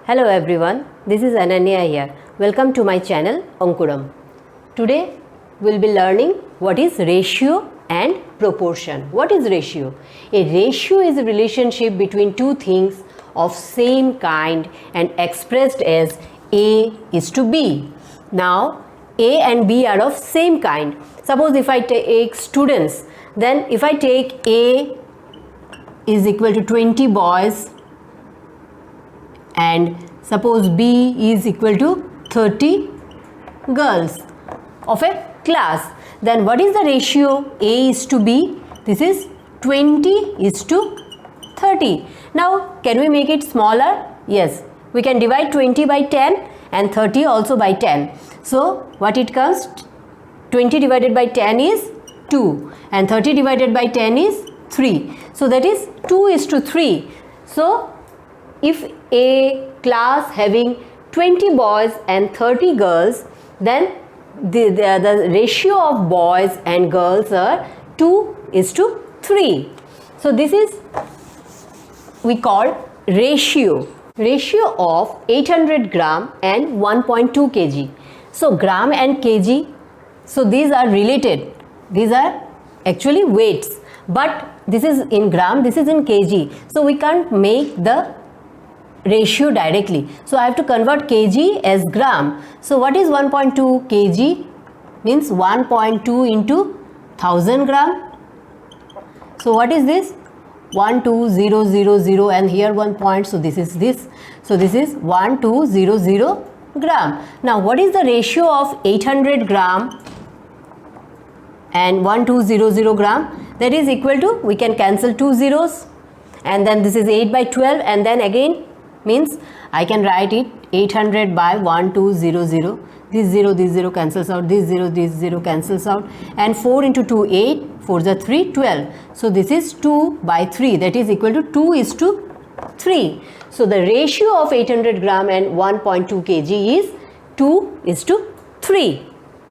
Hello everyone, this is Ananya here. Welcome to my channel Ankuram. Today we'll be learning what is ratio and proportion. What is ratio? A ratio is a relationship between two things of same kind and expressed as A is to B. Now A and B are of same kind. Suppose if I take students, then if I take A is equal to 20 boys and suppose B is equal to 30 girls of a class, then what is the ratio A is to B? This is 20 is to 30. Now can we make it smaller? Yes, we can divide 20 by 10 and 30 also by 10. So what it comes? 20 divided by 10 is 2 and 30 divided by 10 is 3. So that is 2 is to 3. So if a class having 20 boys and 30 girls, then the ratio of boys and girls are 2 is to 3. So this is we call ratio of 800 gram and 1.2 kg. So gram and kg, so these are related. These are actually weights, but this is in gram, this is in kg. So we can't make the ratio directly. So I have to convert kg as gram. So what is 1.2 kg? Means 1.2 into 1000 gram. So what is this? 12000 and here 1 point. So this is this. So this is 1200 gram. Now what is the ratio of 800 gram and 1200 gram? That is equal to, we can cancel 2 zeros and then this is 8 by 12 and then again means I can write it 800 by 1200. This 0 cancels out, this 0 cancels out, and 4 into 2 8, 4 is 3 12. So this is 2 by 3, that is equal to 2 is to 3. So the ratio of 800 gram and 1.2 kg is 2 is to 3.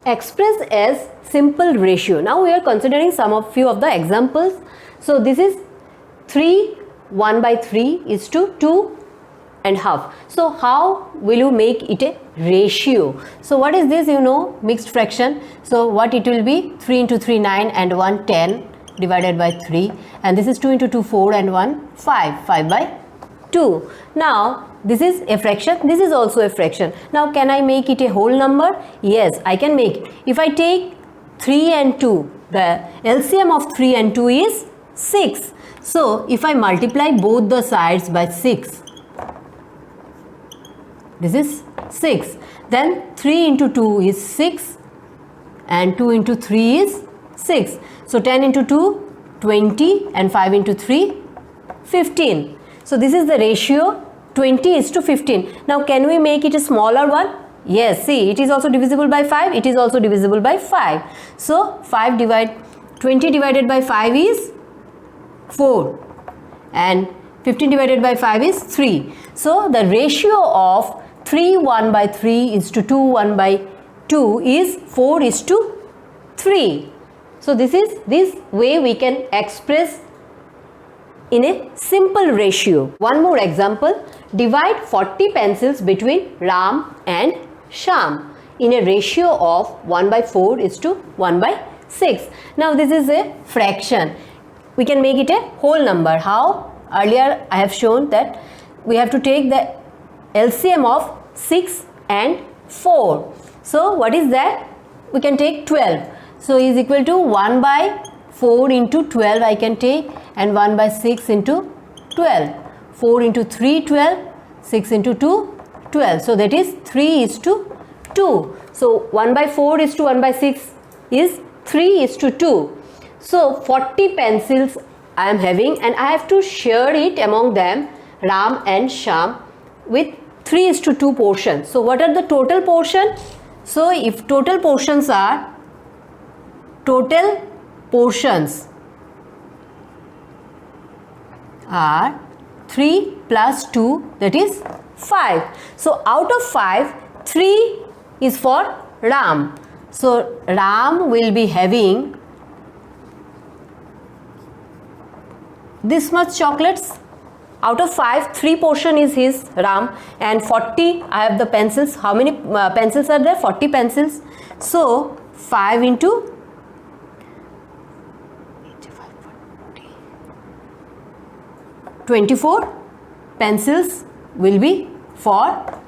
Expressed as simple ratio. Now we are considering few of the examples. So this is 3 1 by 3 is to 2 and half. So how will you make it a ratio? So what is this? Mixed fraction. So what it will be? 3 into 3 9 and 1 10 divided by 3, and this is 2 into 2 4 and 1 5 by 2. Now this is a fraction, this is also a fraction. Now can I make it a whole number? Yes, I can make it. If I take 3 and 2, the LCM of 3 and 2 is 6. So if I multiply both the sides by 6, this is 6. Then 3 into 2 is 6 and 2 into 3 is 6. So 10 into 2, 20 and 5 into 3, 15. So this is the ratio 20 is to 15. Now can we make it a smaller one? Yes, see, it is also divisible by 5, it is also divisible by 5. So 20 divided by 5 is 4 and 15 divided by 5 is 3. So the ratio of 3 1 by 3 is to 2 1 by 2 is 4 is to 3. So this way we can express in a simple ratio. One more example. Divide 40 pencils between Ram and Sham in a ratio of 1 by 4 is to 1 by 6. Now this is a fraction. We can make it a whole number. How? Earlier I have shown that we have to take the LCM of 6 and 4. So what is that? We can take 12. So is equal to 1 by 4 into 12 I can take, and 1 by 6 into 12. 4 into 3 12, 6 into 2 12. So that is 3 is to 2. So 1 by 4 is to 1 by 6 is 3 is to 2. So 40 pencils I am having and I have to share it among them, Ram and Sham, with 3 is to 2 portions. So what are the total portion? So if total portions are total portions are 3 plus 2, that is 5. So out of 5, 3 is for Ram. So Ram will be having this much chocolates out of 5, 3 portion is his, Ram, and 40 I have the pencils. How many pencils are there? 40 pencils. So 5 into 24 pencils will be for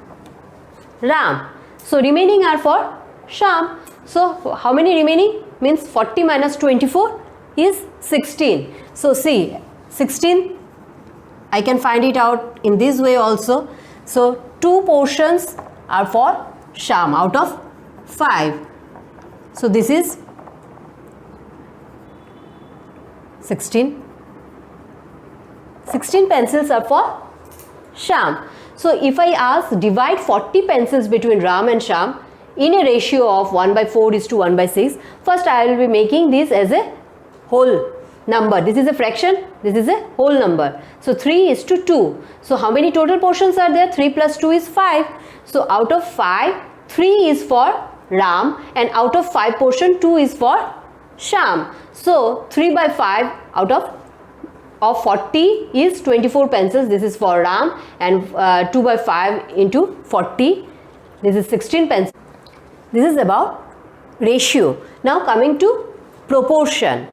Ram. So remaining are for Shyam. So how many remaining? Means 40 minus 24 is 16. So see, 16 I can find it out in this way also. So 2 portions are for Shyam out of 5. So this is 16. 16 pencils are for Shyam. So if I ask divide 40 pencils between Ram and Shyam in a ratio of 1/4 is to 1/6, first I will be making this as a whole number. This is a fraction, this is a whole number. So 3 is to 2. So how many total portions are there? 3 plus 2 is 5. So out of 5, 3 is for Ram, and out of 5 portion 2 is for Shyam. So 3/5 out of 40 is 24 pencils. This is for Ram, and 2/5 into 40, this is 16 pencils. This is about ratio. Now coming to proportion.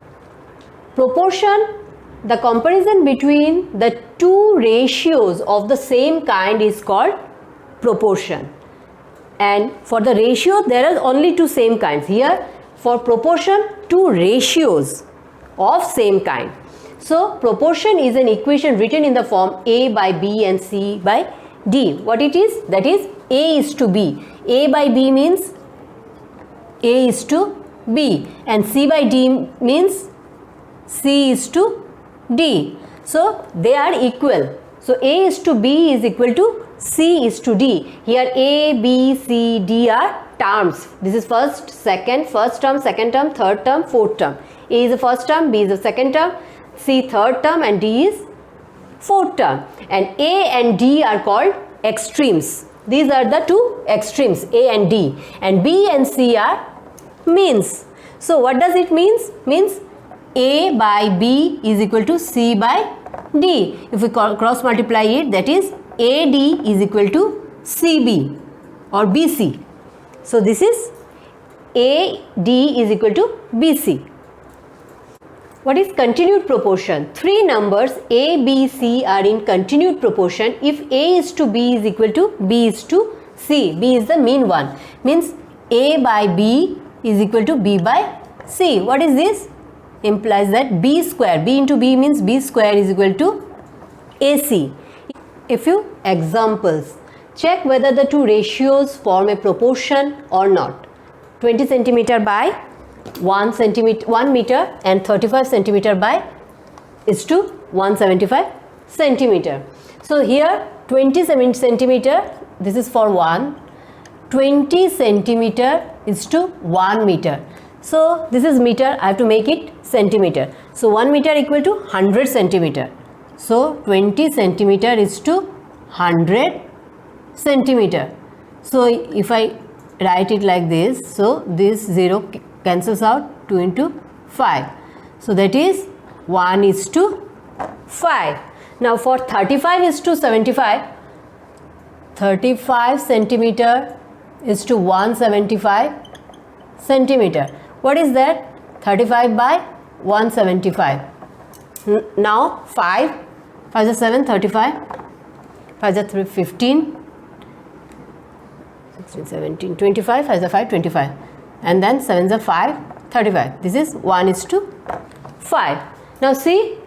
Proportion, the comparison between the two ratios of the same kind is called proportion. And for the ratio, there are only two same kinds. Here for proportion, two ratios of same kind. So proportion is an equation written in the form A by B and C by D. What it is? That is A is to B. A by B means A is to B, and C by D means C is to D. So they are equal. So A is to B is equal to C is to D. Here A, B, C, D are terms. This is first term, second term, third term, fourth term. A is the first term, B is the second term, C third term, and D is fourth term. And A and D are called extremes. These are the two extremes, A and D. And B and C are means. So what does it means? Means A by B is equal to C by D. If we cross multiply it, that is AD is equal to CB or BC. So this is AD is equal to BC. What is continued proportion? Three numbers A, B, C are in continued proportion if A is to B is equal to B is to C. B is the mean one. Means A by B is equal to B by C. What is this? Implies that B square. B into B means B square is equal to AC. A few examples. Check whether the two ratios form a proportion or not. 20 centimeter by 1 meter and 35 centimeter by is to 175 centimeter. So here 20 centimeter, this is for 1. 20 centimeter is to 1 meter. So this is meter, I have to make it centimeter. So 1 meter equal to 100 centimeter. So 20 centimeter is to 100 centimeter. So if I write it like this, so this 0 cancels out, 2 into 5. So that is 1 is to 5. Now for 35 is to 75, 35 centimeter is to 175 centimeter. What is that? 35 by 175. Now 5 is 7, 35, 5 is 3, 15, 16, 17, 25, 5 is 5, 25. And then 7 is 5, 35. This is 1 is to 5. Now see,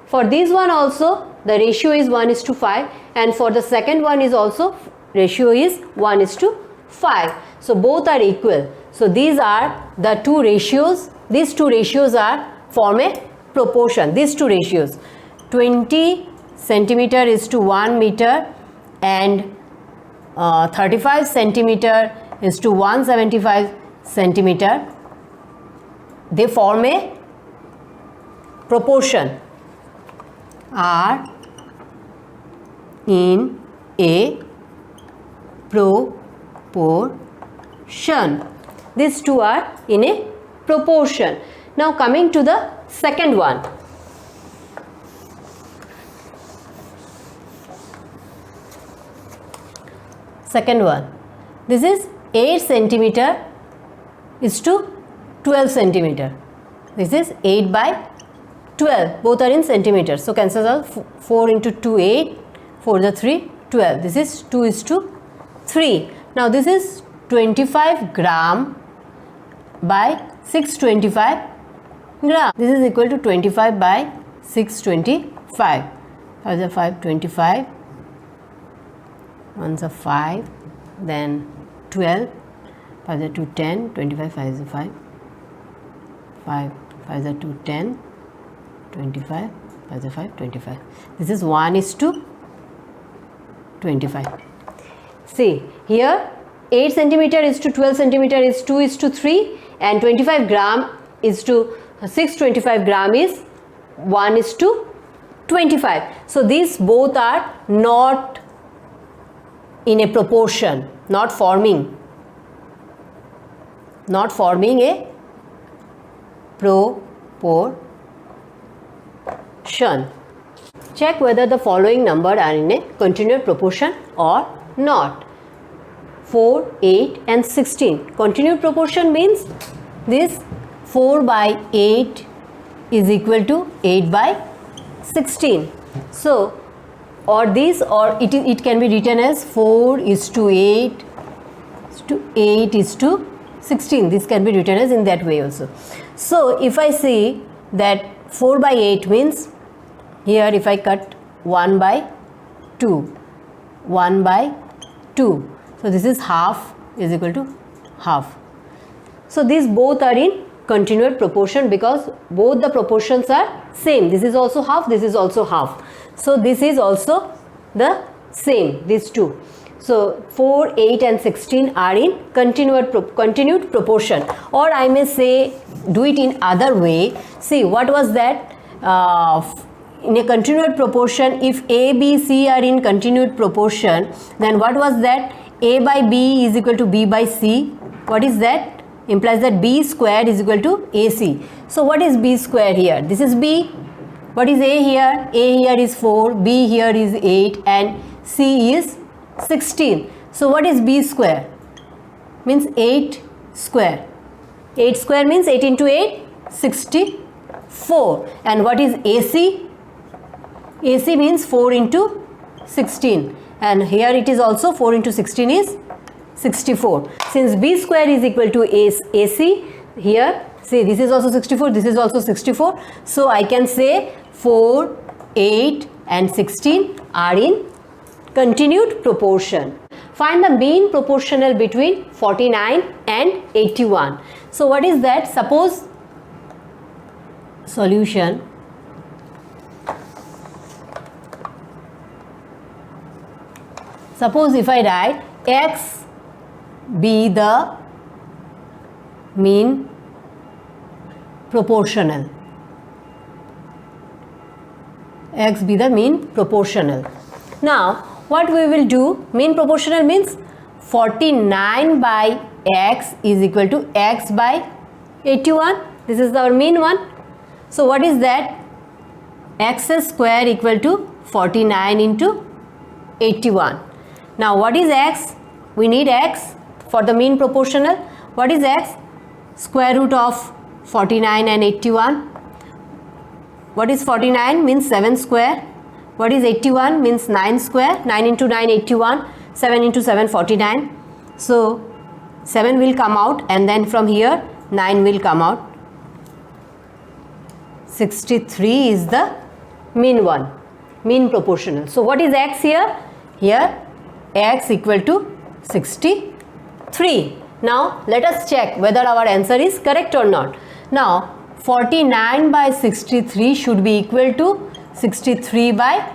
for this one also the ratio is 1 is to 5, and for the second one is also ratio is 1 is to 5. So both are equal. So these are the two ratios. These two ratios are form a proportion. These two ratios. 20 centimeter is to 1 meter and 35 centimeter is to 175 centimeter. They form a proportion, are in a proportion. These two are in a proportion. Now coming to the second one. Second one, this is 8 centimeter is to 12 centimeter. This is 8 by 12. Both are in centimeters. So cancels out. 4 into 2, 8. 4 the 3, 12. This is 2 is to 3. Now this is 25 gram by 625 gram. This is equal to 25 by 625. 5 is a 5, 25. 1 is a 5. Then 12. 5 is a 2, 10. 25, 5 is a 5. 5 is a 2, 10. 25. 5 is a 5, 25. This is 1 is to 25. See here 8 centimeter is to 12 centimeter is 2 is to 3, and 25 gram is to 625 gram is 1 is to 25. So these both are not in a proportion, not forming a proportion. Check whether the following number are in a continuous proportion or not. 4, 8 and 16. Continuous proportion means this 4 by 8 is equal to 8 by 16. So, or this, or it can be written as 4 is to 8 is to 16. This can be written as in that way also. So, if I say that 4 by 8 means, here if I cut 1 by 2, 1 by 2. So this is half is equal to half. So these both are in continuous proportion because both the proportions are same. This is also half, this is also half. So this is also the same, these two. So 4, 8 and 16 are in continued proportion, or I may say do it in other way. See, what was that? In a continued proportion, if A, B, C are in continued proportion, then what was that? A by B is equal to B by C. What is that? Implies that B squared is equal to AC. So what is B square here? This is B. What is A here? A here is 4, B here is 8 and C is 16. So what is B square? Means 8 square. 8 square means 8 into 8, 64. And what is AC? AC means 4 into 16, and here it is also 4 into 16 is 64. Since B square is equal to AC, here see this is also 64, this is also 64. So I can say 4, 8 and 16 are in continued proportion. Find the mean proportional between 49 and 81. So what is that? Suppose solution. Suppose if I write X be the mean proportional. X be the mean proportional. Now what we will do, mean proportional means 49 by X is equal to X by 81. This is our mean one. So what is that? X square equal to 49 into 81. Now what is X? We need X for the mean proportional. What is X? Square root of 49 and 81. What is 49? Means 7 square. What is 81? Means 9 square. 9 into 9, 81. 7 into 7, 49. So 7 will come out, and then from here 9 will come out. 63 is the mean one, mean proportional. So what is X here? Here X equal to 63. Now let us check whether our answer is correct or not. Now 49 by 63 should be equal to 63 by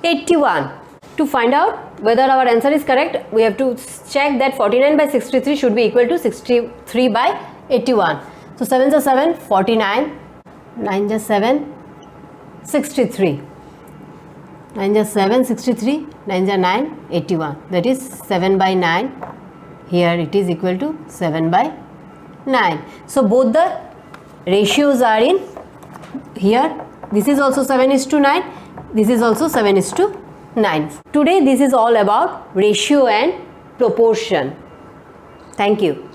81. To find out whether our answer is correct, we have to check that 49 by 63 should be equal to 63 by 81. So 7 is 7, 49. 9 is 7, 63. 9 is 7, 63. 9 is 9, 81. That is 7 by 9. Here it is equal to 7 by 9. So both the ratios are in here. This is also 7:9. This is also 7:9. 9. Today this is all about ratio and proportion. Thank you.